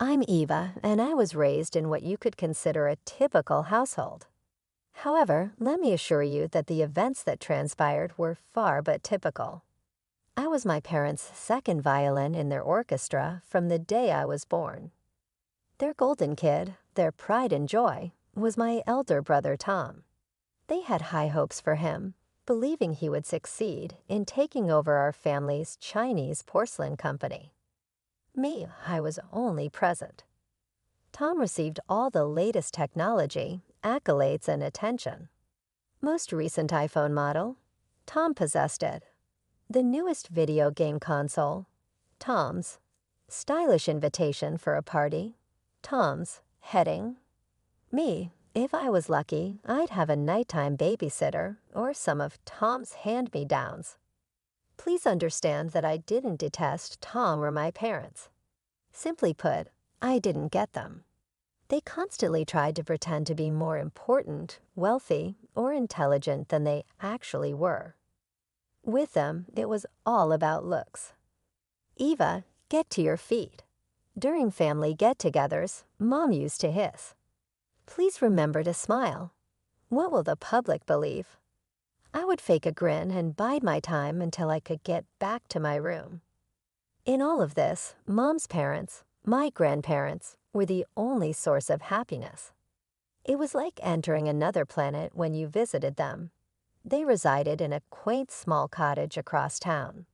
I'm Eva, and I was raised in what you could consider a typical household. However, let me assure you that the events that transpired were far but typical. I was my parents' second violin in their orchestra from the day I was born. Their golden kid, their pride and joy, was my elder brother Tom. They had high hopes for him, believing he would succeed in taking over our family's Chinese porcelain company. Me, I was only present. Tom received all the latest technology, accolades, and attention. Most recent iPhone model, Tom possessed it. The newest video game console, Tom's. Stylish invitation for a party, Tom's. Heading. Me, if I was lucky, I'd have a nighttime babysitter or some of Tom's hand-me-downs. Please understand that I didn't detest Tom or my parents. Simply put, I didn't get them. They constantly tried to pretend to be more important, wealthy, or intelligent than they actually were. With them, it was all about looks. Eva, get to your feet. During family get-togethers, Mom used to hiss. Please remember to smile. What will the public believe? I would fake a grin and bide my time until I could get back to my room. In all of this, Mom's parents, my grandparents, were the only source of happiness. It was like entering another planet when you visited them. They resided in a quaint small cottage across town.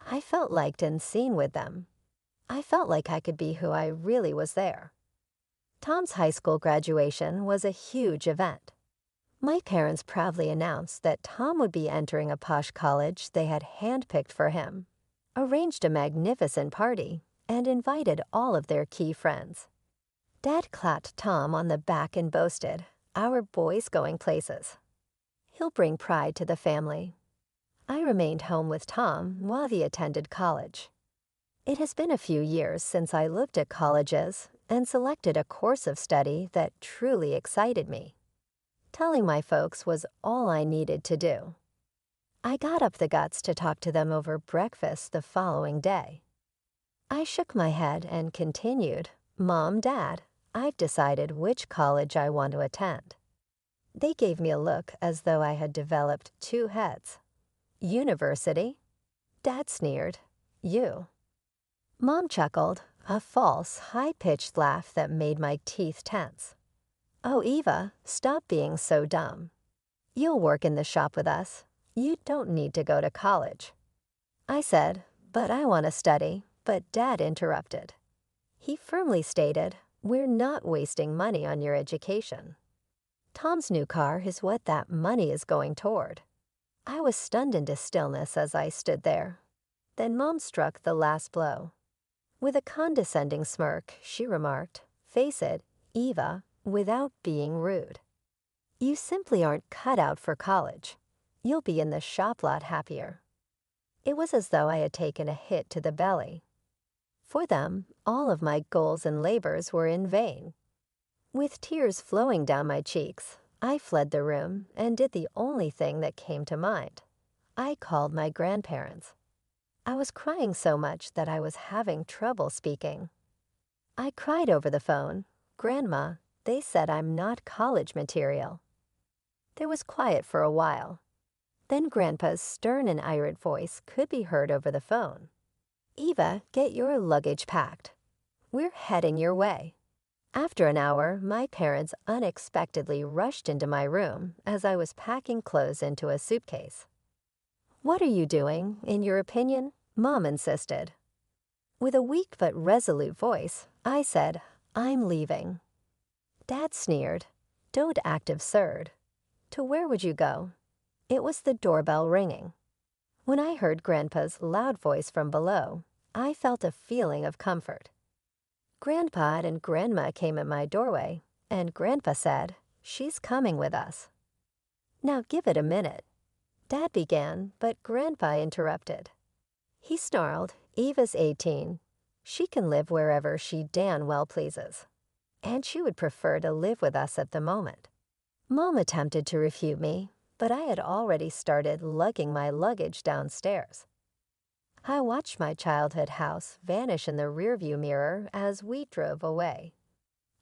I felt liked and seen with them. I felt like I could be who I really was there. Tom's high school graduation was a huge event. My parents proudly announced that Tom would be entering a posh college they had handpicked for him, arranged a magnificent party, and invited all of their key friends. Dad clapped Tom on the back and boasted, "Our boy's going places. He'll bring pride to the family." I remained home with Tom while he attended college. It has been a few years since I looked at colleges and selected a course of study that truly excited me. Telling my folks was all I needed to do. I got up the guts to talk to them over breakfast the following day. I shook my head and continued, "Mom, Dad, I've decided which college I want to attend." They gave me a look as though I had developed two heads. "University?" Dad sneered, "You." Mom chuckled, a false, high-pitched laugh that made my teeth tense. "Oh, Eva, stop being so dumb. You'll work in the shop with us. You don't need to go to college." I said, "But I want to study," but Dad interrupted. He firmly stated, "We're not wasting money on your education. Tom's new car is what that money is going toward." I was stunned into stillness as I stood there. Then Mom struck the last blow. With a condescending smirk, she remarked, "Face it, Eva, without being rude. You simply aren't cut out for college. You'll be in the shop lot happier." It was as though I had taken a hit to the belly. For them, all of my goals and labors were in vain. With tears flowing down my cheeks, I fled the room and did the only thing that came to mind. I called my grandparents. I was crying so much that I was having trouble speaking. I cried over the phone, "Grandma, they said I'm not college material." There was quiet for a while. Then Grandpa's stern and irate voice could be heard over the phone. "Eva, get your luggage packed. We're heading your way." After an hour, my parents unexpectedly rushed into my room as I was packing clothes into a suitcase. "What are you doing, in your opinion?" Mom insisted. With a weak but resolute voice, I said, "I'm leaving." Dad sneered, "Don't act absurd. To where would you go?" It was the doorbell ringing. When I heard Grandpa's loud voice from below, I felt a feeling of comfort. Grandpa and Grandma came at my doorway, and Grandpa said, "She's coming with us." "Now give it a minute." Dad began, but Grandpa interrupted. He snarled, "Eva's 18. She can live wherever she damn well pleases. And she would prefer to live with us at the moment." Mom attempted to refute me, but I had already started lugging my luggage downstairs. I watched my childhood house vanish in the rearview mirror as we drove away.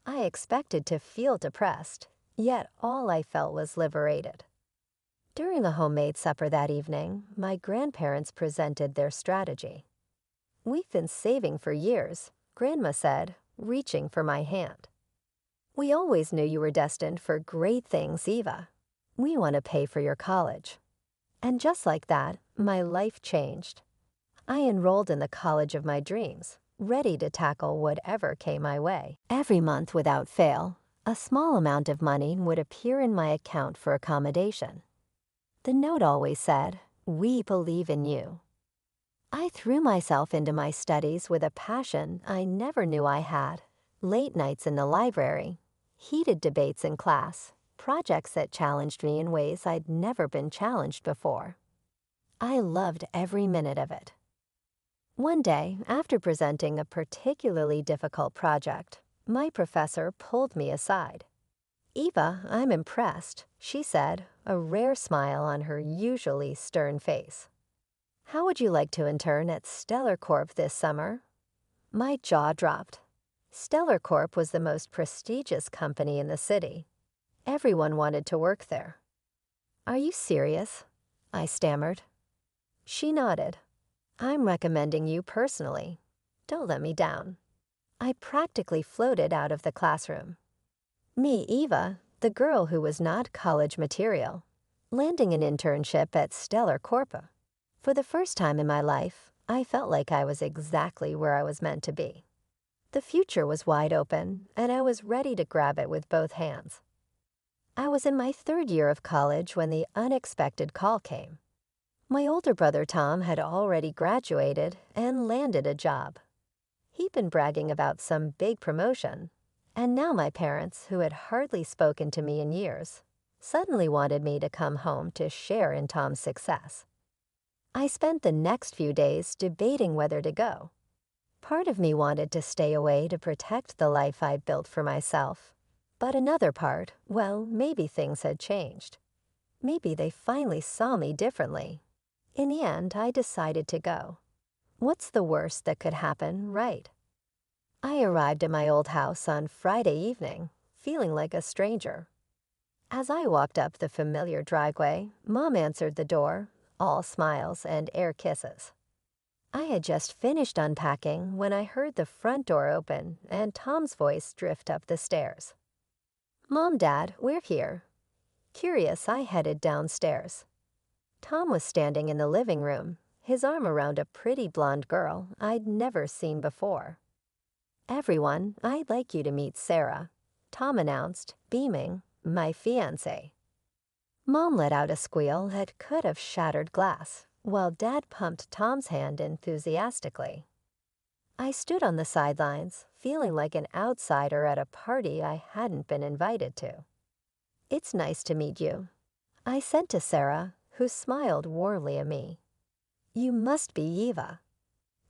I expected to feel depressed, yet all I felt was liberated. During the homemade supper that evening, my grandparents presented their strategy. "We've been saving for years," Grandma said, reaching for my hand. "We always knew you were destined for great things, Eva. We want to pay for your college." And just like that, my life changed. I enrolled in the college of my dreams, ready to tackle whatever came my way. Every month without fail, a small amount of money would appear in my account for accommodation. The note always said, "We believe in you." I threw myself into my studies with a passion I never knew I had. Late nights in the library, heated debates in class, projects that challenged me in ways I'd never been challenged before. I loved every minute of it. One day, after presenting a particularly difficult project, my professor pulled me aside. "Eva, I'm impressed," she said, a rare smile on her usually stern face. "How would you like to intern at Stellar Corp this summer?" My jaw dropped. Stellar Corp was the most prestigious company in the city. Everyone wanted to work there. "Are you serious?" I stammered. She nodded. "I'm recommending you personally. Don't let me down." I practically floated out of the classroom. Me, Eva, the girl who was not college material, landing an internship at Stellar Corp. For the first time in my life, I felt like I was exactly where I was meant to be. The future was wide open, and I was ready to grab it with both hands. I was in my third year of college when the unexpected call came. My older brother Tom had already graduated and landed a job. He'd been bragging about some big promotion, and now my parents, who had hardly spoken to me in years, suddenly wanted me to come home to share in Tom's success. I spent the next few days debating whether to go. Part of me wanted to stay away to protect the life I'd built for myself, but another part, well, maybe things had changed. Maybe they finally saw me differently. In the end, I decided to go. What's the worst that could happen, right? I arrived at my old house on Friday evening, feeling like a stranger. As I walked up the familiar driveway, Mom answered the door, all smiles and air kisses. I had just finished unpacking when I heard the front door open and Tom's voice drift up the stairs. "Mom, Dad, we're here." Curious, I headed downstairs. Tom was standing in the living room, his arm around a pretty blonde girl I'd never seen before. "Everyone, I'd like you to meet Sarah," Tom announced, beaming, "my fiancée." Mom let out a squeal that could have shattered glass, while Dad pumped Tom's hand enthusiastically. I stood on the sidelines, feeling like an outsider at a party I hadn't been invited to. "It's nice to meet you," I said to Sarah, who smiled warmly at me. "You must be Eva.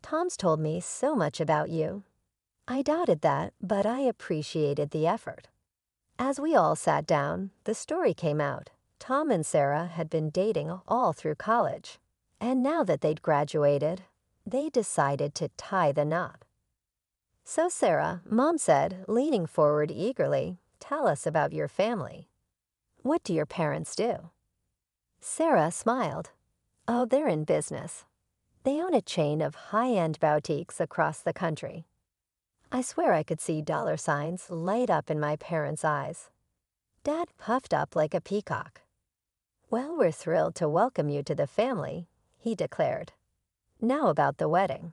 Tom's told me so much about you." I doubted that, but I appreciated the effort. As we all sat down, the story came out. Tom and Sarah had been dating all through college, and now that they'd graduated, they decided to tie the knot. "So Sarah," Mom said, leaning forward eagerly, "tell us about your family. What do your parents do?" Sarah smiled. "Oh, they're in business. They own a chain of high-end boutiques across the country." I swear I could see dollar signs light up in my parents' eyes. Dad puffed up like a peacock. "Well, we're thrilled to welcome you to the family," he declared. "Now about the wedding.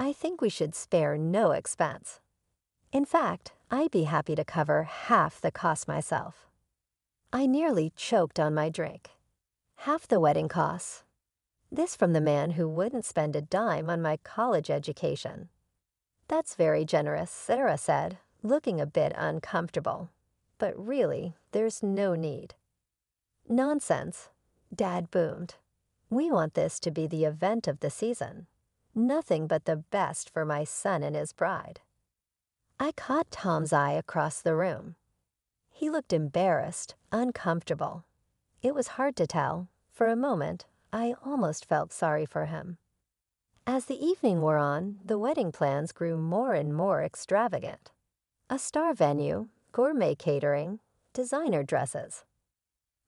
I think we should spare no expense. In fact, I'd be happy to cover half the cost myself." I nearly choked on my drink. Half the wedding costs. This from the man who wouldn't spend a dime on my college education. "That's very generous," Sarah said, looking a bit uncomfortable. "But really, there's no need." "Nonsense," Dad boomed. "We want this to be the event of the season. Nothing but the best for my son and his bride." I caught Tom's eye across the room. He looked embarrassed, uncomfortable. It was hard to tell. For a moment, I almost felt sorry for him. As the evening wore on, the wedding plans grew more and more extravagant. A star venue, gourmet catering, designer dresses.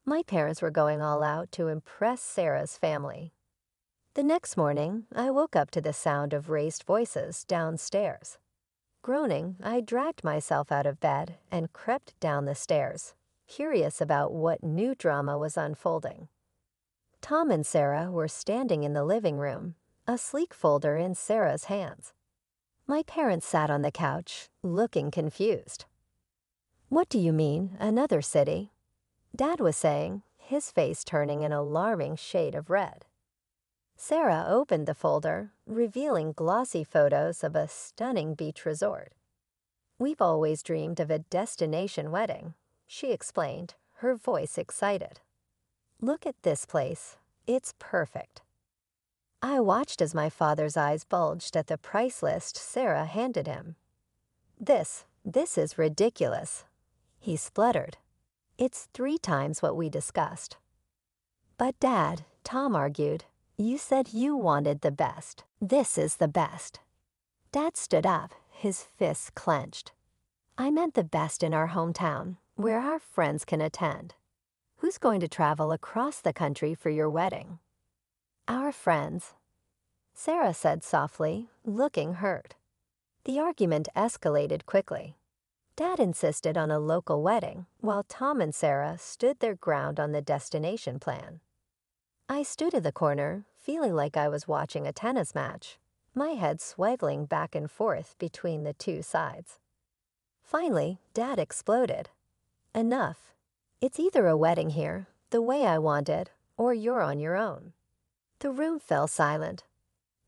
My parents were going all out to impress Sarah's family. The next morning, I woke up to the sound of raised voices downstairs. Groaning, I dragged myself out of bed and crept down the stairs, curious about what new drama was unfolding. Tom and Sarah were standing in the living room, a sleek folder in Sarah's hands. My parents sat on the couch, looking confused. "What do you mean, another city?" Dad was saying, his face turning an alarming shade of red. Sarah opened the folder, revealing glossy photos of a stunning beach resort. "We've always dreamed of a destination wedding," she explained, her voice excited. "Look at this place. It's perfect." I watched as my father's eyes bulged at the price list Sarah handed him. This is ridiculous," he spluttered. "It's 3 times what we discussed." "But Dad," Tom argued, "you said you wanted the best. This is the best." Dad stood up, his fists clenched. "I meant the best in our hometown, where our friends can attend. Who's going to travel across the country for your wedding?" "Our friends," Sarah said softly, looking hurt. The argument escalated quickly. Dad insisted on a local wedding, while Tom and Sarah stood their ground on the destination plan. I stood in the corner, feeling like I was watching a tennis match, my head swaggling back and forth between the two sides. Finally, Dad exploded. "Enough. It's either a wedding here, the way I want it, or you're on your own." The room fell silent.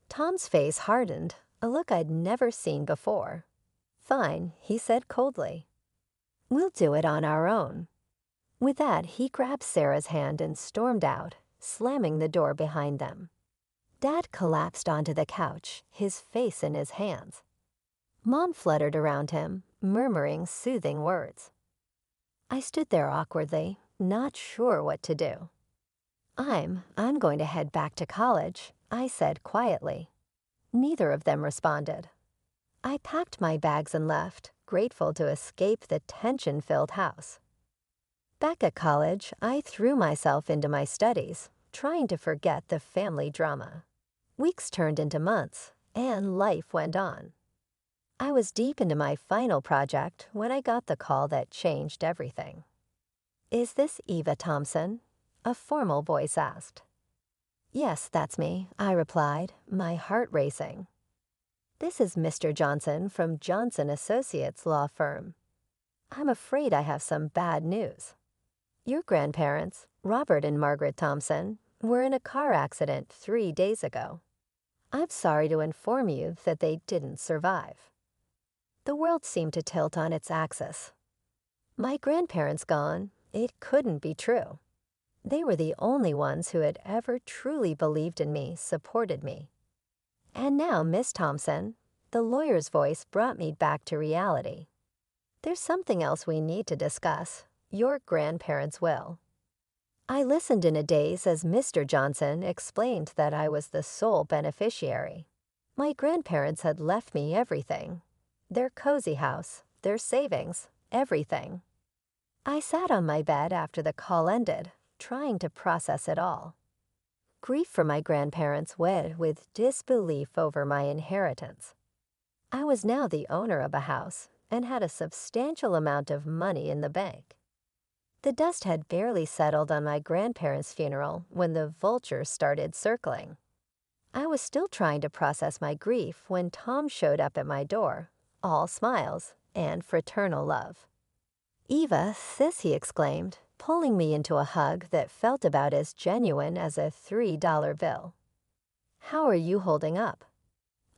Tom's face hardened, a look I'd never seen before. "Fine," he said coldly. "We'll do it on our own." With that, he grabbed Sarah's hand and stormed out, slamming the door behind them. Dad collapsed onto the couch, his face in his hands. Mom fluttered around him, murmuring soothing words. I stood there awkwardly, not sure what to do. I'm going to head back to college," I said quietly. Neither of them responded. I packed my bags and left, grateful to escape the tension-filled house. Back at college, I threw myself into my studies, trying to forget the family drama. Weeks turned into months, and life went on. I was deep into my final project when I got the call that changed everything. "Is this Eva Thompson?" a formal voice asked. "Yes, that's me," I replied, my heart racing. "This is Mr. Johnson from Johnson Associates law firm. I'm afraid I have some bad news. Your grandparents, Robert and Margaret Thompson, were in a car accident 3 days ago. I'm sorry to inform you that they didn't survive." The world seemed to tilt on its axis. My grandparents gone, it couldn't be true. They were the only ones who had ever truly believed in me, supported me. And now Miss Thompson, the lawyer's voice brought me back to reality. "There's something else we need to discuss, your grandparents' will." I listened in a daze as Mr. Johnson explained that I was the sole beneficiary. My grandparents had left me everything. Their cozy house, their savings, everything. I sat on my bed after the call ended, trying to process it all. Grief for my grandparents wed with disbelief over my inheritance. I was now the owner of a house and had a substantial amount of money in the bank. The dust had barely settled on my grandparents' funeral when the vultures started circling. I was still trying to process my grief when Tom showed up at my door, all smiles and fraternal love. "Eva, sis," he exclaimed, pulling me into a hug that felt about as genuine as a $3 bill. "How are you holding up?"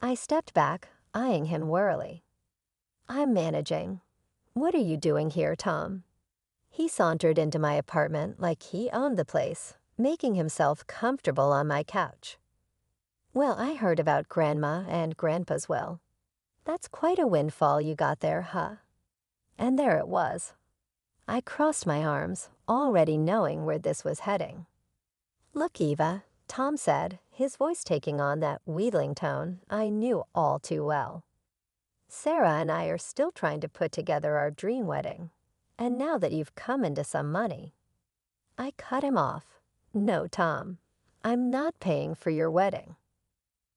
I stepped back, eyeing him warily. "I'm managing. What are you doing here, Tom?" He sauntered into my apartment like he owned the place, making himself comfortable on my couch. "Well, I heard about Grandma and Grandpa's will. That's quite a windfall you got there, huh?" And there it was. I crossed my arms, already knowing where this was heading. "Look, Eva, Tom said, his voice taking on that wheedling tone I knew all too well. Sarah and I are still trying to put together our dream wedding. And now that you've come into some money. I cut him off. No, Tom, I'm not paying for your wedding.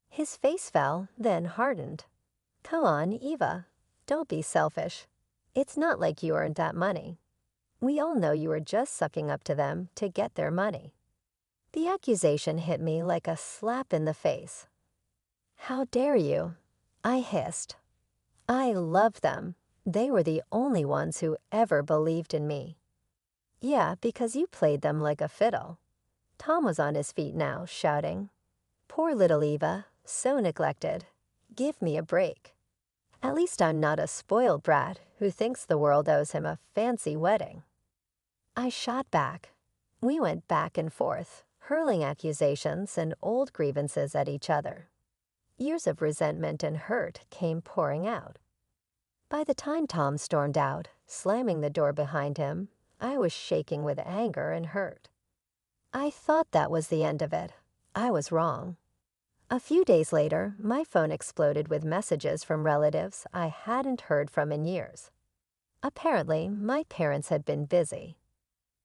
His face fell, then hardened. Come on, Eva. Don't be selfish. It's not like you earned that money. We all know you were just sucking up to them to get their money. The accusation hit me like a slap in the face. How dare you? I hissed. I loved them. They were the only ones who ever believed in me. Yeah, because you played them like a fiddle. Tom was on his feet now, shouting, Poor little Eva, so neglected. Give me a break. At least I'm not a spoiled brat who thinks the world owes him a fancy wedding. I shot back. We went back and forth, hurling accusations and old grievances at each other. Years of resentment and hurt came pouring out. By the time Tom stormed out, slamming the door behind him, I was shaking with anger and hurt. I thought that was the end of it. I was wrong. A few days later, my phone exploded with messages from relatives I hadn't heard from in years. Apparently, my parents had been busy.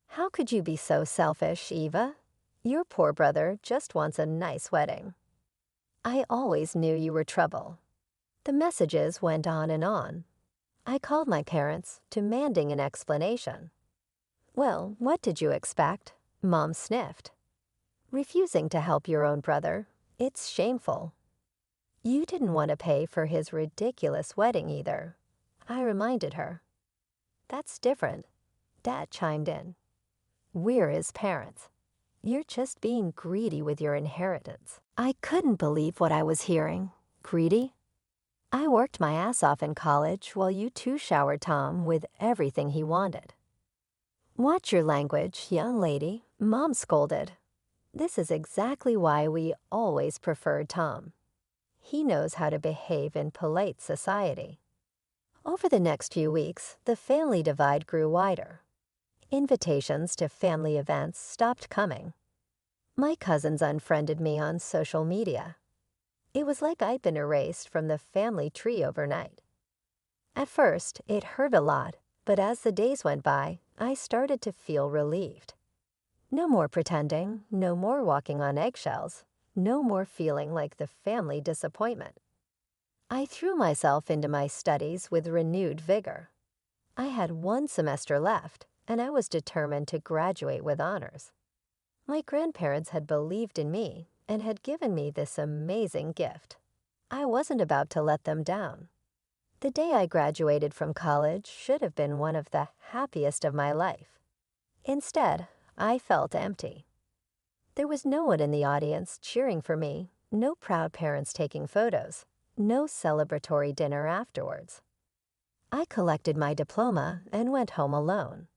How could you be so selfish, Eva? Your poor brother just wants a nice wedding. I always knew you were trouble. The messages went on and on. I called my parents, demanding an explanation. Well, what did you expect? Mom sniffed. Refusing to help your own brother, it's shameful. You didn't want to pay for his ridiculous wedding either, I reminded her. That's different, Dad chimed in. We're his parents. You're just being greedy with your inheritance. I couldn't believe what I was hearing. Greedy? I worked my ass off in college while you two showered Tom with everything he wanted. Watch your language, young lady, Mom scolded. This is exactly why we always preferred Tom. He knows how to behave in polite society. Over the next few weeks, the family divide grew wider. Invitations to family events stopped coming. My cousins unfriended me on social media. It was like I'd been erased from the family tree overnight. At first, it hurt a lot, but as the days went by, I started to feel relieved. No more pretending, no more walking on eggshells, no more feeling like the family disappointment. I threw myself into my studies with renewed vigor. I had 1 semester left, and I was determined to graduate with honors. My grandparents had believed in me and had given me this amazing gift. I wasn't about to let them down. The day I graduated from college should have been one of the happiest of my life. Instead, I felt empty. There was no one in the audience cheering for me, no proud parents taking photos, no celebratory dinner afterwards. I collected my diploma and went home alone.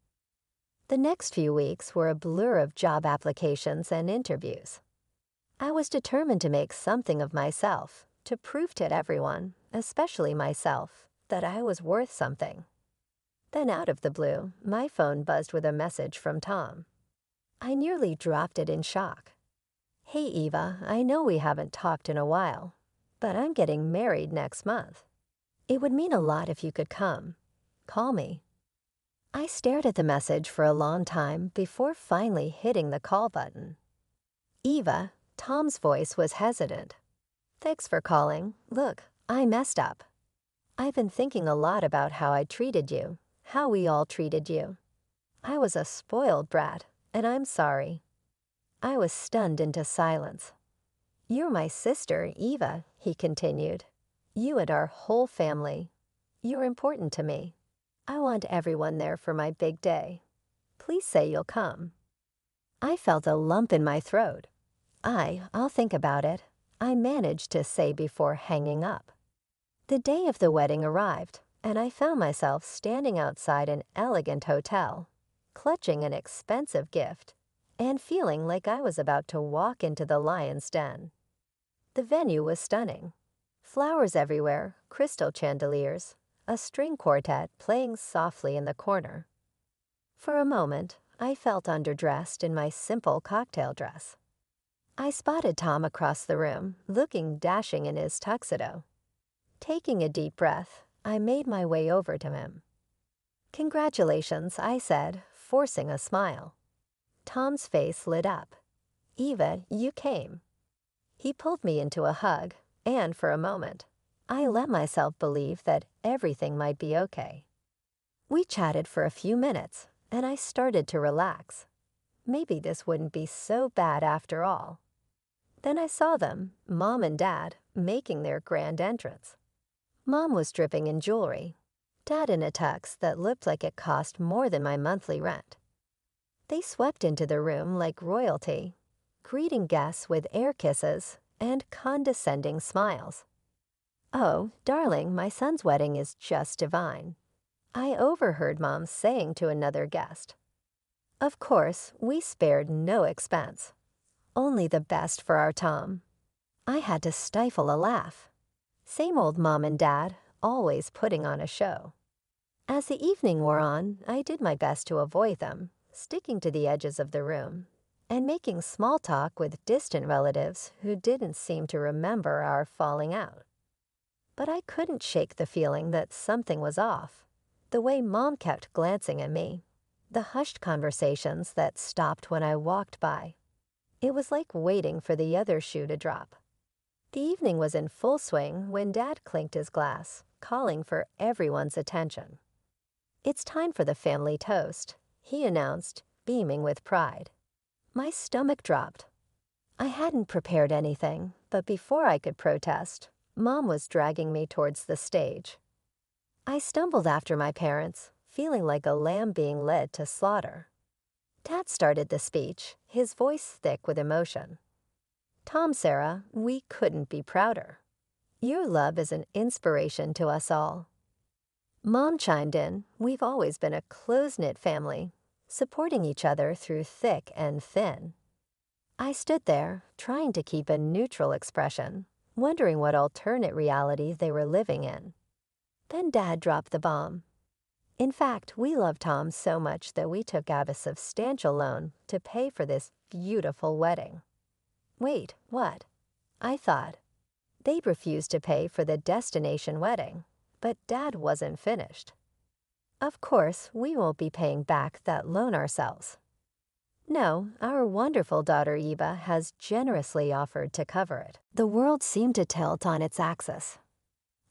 The next few weeks were a blur of job applications and interviews. I was determined to make something of myself, to prove to everyone, especially myself, that I was worth something. Then out of the blue, my phone buzzed with a message from Tom. I nearly dropped it in shock. Hey Eva, I know we haven't talked in a while, but I'm getting married next month. It would mean a lot if you could come. Call me. I stared at the message for a long time before finally hitting the call button. Eva, Tom's voice was hesitant. Thanks for calling. Look, I messed up. I've been thinking a lot about how I treated you, how we all treated you. I was a spoiled brat, and I'm sorry. I was stunned into silence. You're my sister, Eva, he continued. You and our whole family. You're important to me. I want everyone there for my big day. Please say you'll come. I felt a lump in my throat. I'll think about it, I managed to say before hanging up. The day of the wedding arrived, and I found myself standing outside an elegant hotel, clutching an expensive gift, and feeling like I was about to walk into the lion's den. The venue was stunning. Flowers everywhere, crystal chandeliers, a string quartet playing softly in the corner. For a moment, I felt underdressed in my simple cocktail dress. I spotted Tom across the room, looking dashing in his tuxedo. Taking a deep breath, I made my way over to him. "Congratulations," I said, forcing a smile. Tom's face lit up. "Eva, you came." He pulled me into a hug, and for a moment, I let myself believe that everything might be okay. We chatted for a few minutes, and I started to relax. Maybe this wouldn't be so bad after all. Then I saw them, Mom and Dad, making their grand entrance. Mom was dripping in jewelry, Dad in a tux that looked like it cost more than my monthly rent. They swept into the room like royalty, greeting guests with air kisses and condescending smiles. "Oh, darling, my son's wedding is just divine," I overheard Mom saying to another guest. Of course, we spared no expense. Only the best for our Tom. I had to stifle a laugh. Same old Mom and Dad, always putting on a show. As the evening wore on, I did my best to avoid them, sticking to the edges of the room, and making small talk with distant relatives who didn't seem to remember our falling out. But I couldn't shake the feeling that something was off. The way Mom kept glancing at me, the hushed conversations that stopped when I walked by. It was like waiting for the other shoe to drop. The evening was in full swing when Dad clinked his glass, calling for everyone's attention. "It's time for the family toast," he announced, beaming with pride. My stomach dropped. I hadn't prepared anything, but before I could protest, Mom was dragging me towards the stage. I stumbled after my parents, feeling like a lamb being led to slaughter. Dad started the speech, his voice thick with emotion. "Tom, Sarah, we couldn't be prouder. Your love is an inspiration to us all." Mom chimed in, "We've always been a close-knit family, supporting each other through thick and thin." I stood there, trying to keep a neutral expression, wondering what alternate reality they were living in. Then Dad dropped the bomb. "In fact, we love Tom so much that we took out a substantial loan to pay for this beautiful wedding." Wait, what? I thought. They'd refused to pay for the destination wedding, but Dad wasn't finished. "Of course, we won't be paying back that loan ourselves. No, our wonderful daughter Eva has generously offered to cover it." The world seemed to tilt on its axis.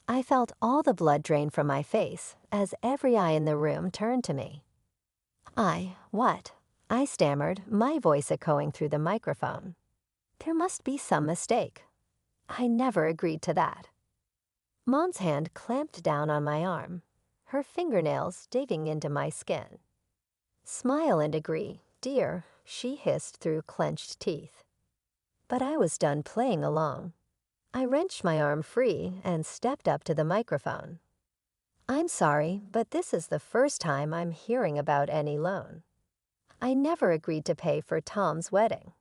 I felt all the blood drain from my face as every eye in the room turned to me. What? I stammered, my voice echoing through the microphone. There must be some mistake. I never agreed to that. Mom's hand clamped down on my arm, her fingernails digging into my skin. "Smile and agree, dear," she hissed through clenched teeth. But I was done playing along. I wrenched my arm free and stepped up to the microphone. "I'm sorry, but this is the first time I'm hearing about any loan. I never agreed to pay for Tom's wedding."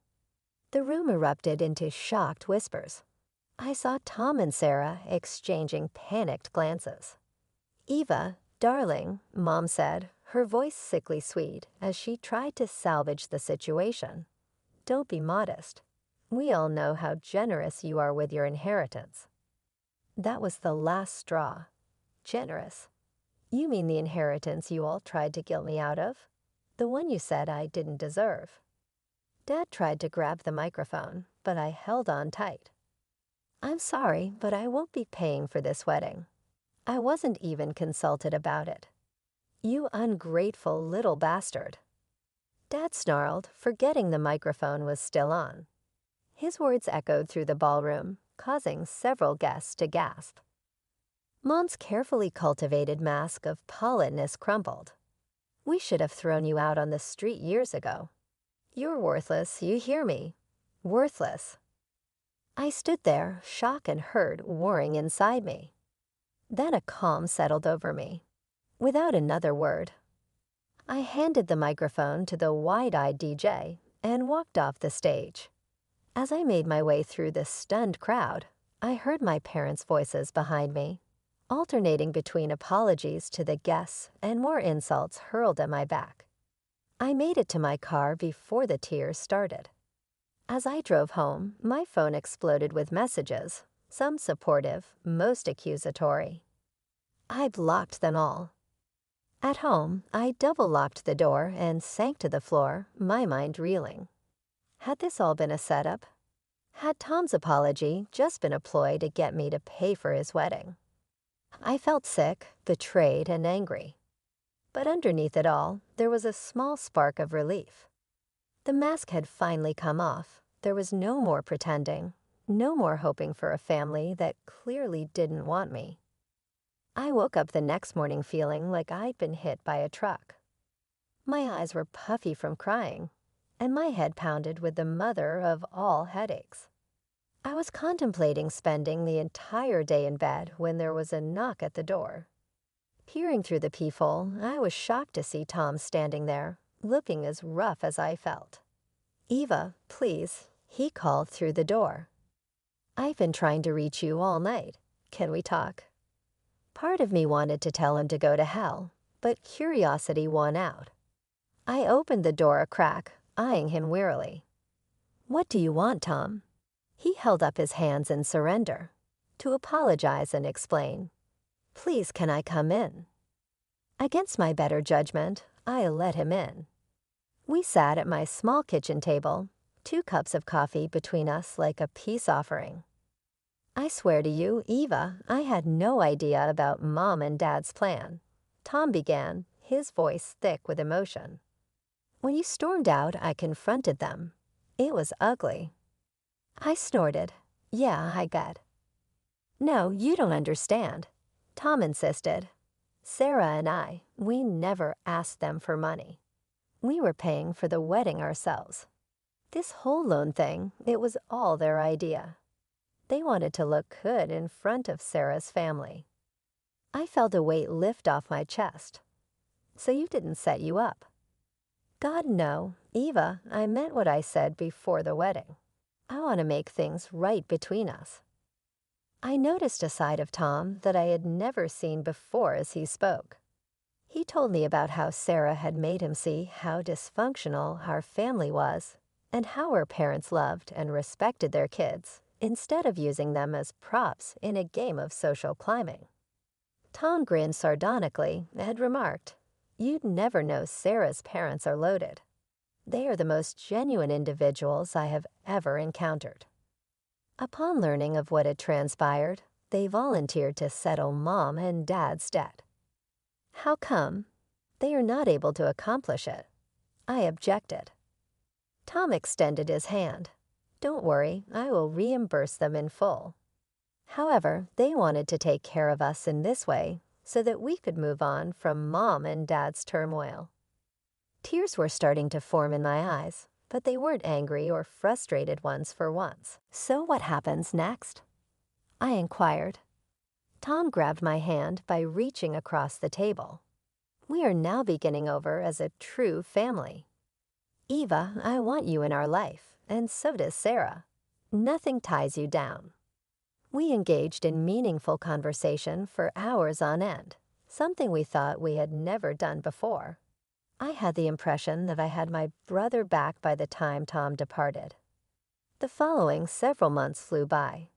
The room erupted into shocked whispers. I saw Tom and Sarah exchanging panicked glances. "Eva, darling," Mom said, her voice sickly sweet as she tried to salvage the situation. "Don't be modest. We all know how generous you are with your inheritance." That was the last straw. Generous. You mean the inheritance you all tried to guilt me out of? The one you said I didn't deserve. Dad tried to grab the microphone, but I held on tight. "I'm sorry, but I won't be paying for this wedding. I wasn't even consulted about it." "You ungrateful little bastard." Dad snarled, forgetting the microphone was still on. His words echoed through the ballroom, causing several guests to gasp. Mom's carefully cultivated mask of politeness crumpled. "We should have thrown you out on the street years ago. You're worthless, you hear me? Worthless." I stood there, shock and hurt warring inside me. Then a calm settled over me. Without another word, I handed the microphone to the wide-eyed DJ and walked off the stage. As I made my way through the stunned crowd, I heard my parents' voices behind me, alternating between apologies to the guests and more insults hurled at my back. I made it to my car before the tears started. As I drove home, my phone exploded with messages, some supportive, most accusatory. I blocked them all. At home, I double-locked the door and sank to the floor, my mind reeling. Had this all been a setup? Had Tom's apology just been a ploy to get me to pay for his wedding? I felt sick, betrayed, and angry. But underneath it all, there was a small spark of relief. The mask had finally come off. There was no more pretending, no more hoping for a family that clearly didn't want me. I woke up the next morning feeling like I'd been hit by a truck. My eyes were puffy from crying, and my head pounded with the mother of all headaches. I was contemplating spending the entire day in bed when there was a knock at the door. Peering through the peephole, I was shocked to see Tom standing there, looking as rough as I felt. "Eva, please," he called through the door. "I've been trying to reach you all night. Can we talk?" Part of me wanted to tell him to go to hell, but curiosity won out. I opened the door a crack, eyeing him wearily. "What do you want, Tom?" He held up his hands in surrender, to apologize and explain. "Please, can I come in?" Against my better judgment, I let him in. We sat at my small kitchen table, 2 cups of coffee between us like a peace offering. "I swear to you, Eva, I had no idea about Mom and Dad's plan," Tom began, his voice thick with emotion. "When you stormed out, I confronted them. It was ugly." I snorted. "Yeah, I get." "No, you don't understand," Tom insisted. "Sarah and I, we never asked them for money. We were paying for the wedding ourselves. This whole loan thing, it was all their idea. They wanted to look good in front of Sarah's family." I felt a weight lift off my chest. "So you didn't set you up?" "God, no. Eva, I meant what I said before the wedding. I want to make things right between us." I noticed a side of Tom that I had never seen before as he spoke. He told me about how Sarah had made him see how dysfunctional our family was and how her parents loved and respected their kids instead of using them as props in a game of social climbing. Tom grinned sardonically and had remarked, "You'd never know Sarah's parents are loaded. They are the most genuine individuals I have ever encountered." Upon learning of what had transpired, they volunteered to settle Mom and Dad's debt. "How come?" "They are not able to accomplish it." I objected. Tom extended his hand. "Don't worry, I will reimburse them in full." However, they wanted to take care of us in this way so that we could move on from Mom and Dad's turmoil. Tears were starting to form in my eyes, but they weren't angry or frustrated ones for once. "So what happens next?" I inquired. Tom grabbed my hand by reaching across the table. "We are now beginning over as a true family. Eva, I want you in our life, and so does Sarah. Nothing ties you down." We engaged in meaningful conversation for hours on end, something we thought we had never done before. I had the impression that I had my brother back by the time Tom departed. The following several months flew by.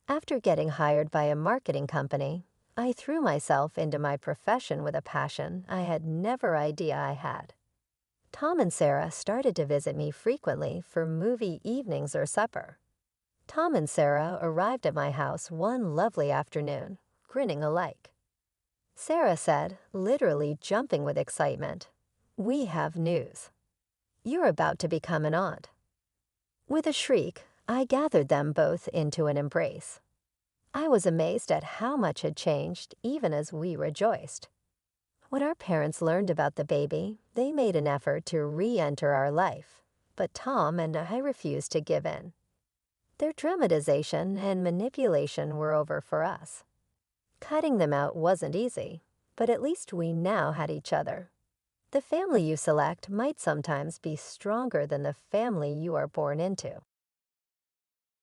After getting hired by a marketing company, I threw myself into my profession with a passion I had never idea I had. Tom and Sarah started to visit me frequently for movie evenings or supper. Tom and Sarah arrived at my house one lovely afternoon, grinning alike. Sarah said, literally jumping with excitement, "We have news. You're about to become an aunt." With a shriek, I gathered them both into an embrace. I was amazed at how much had changed even as we rejoiced. When our parents learned about the baby, they made an effort to re-enter our life, but Tom and I refused to give in. Their dramatization and manipulation were over for us. Cutting them out wasn't easy, but at least we now had each other. The family you select might sometimes be stronger than the family you are born into.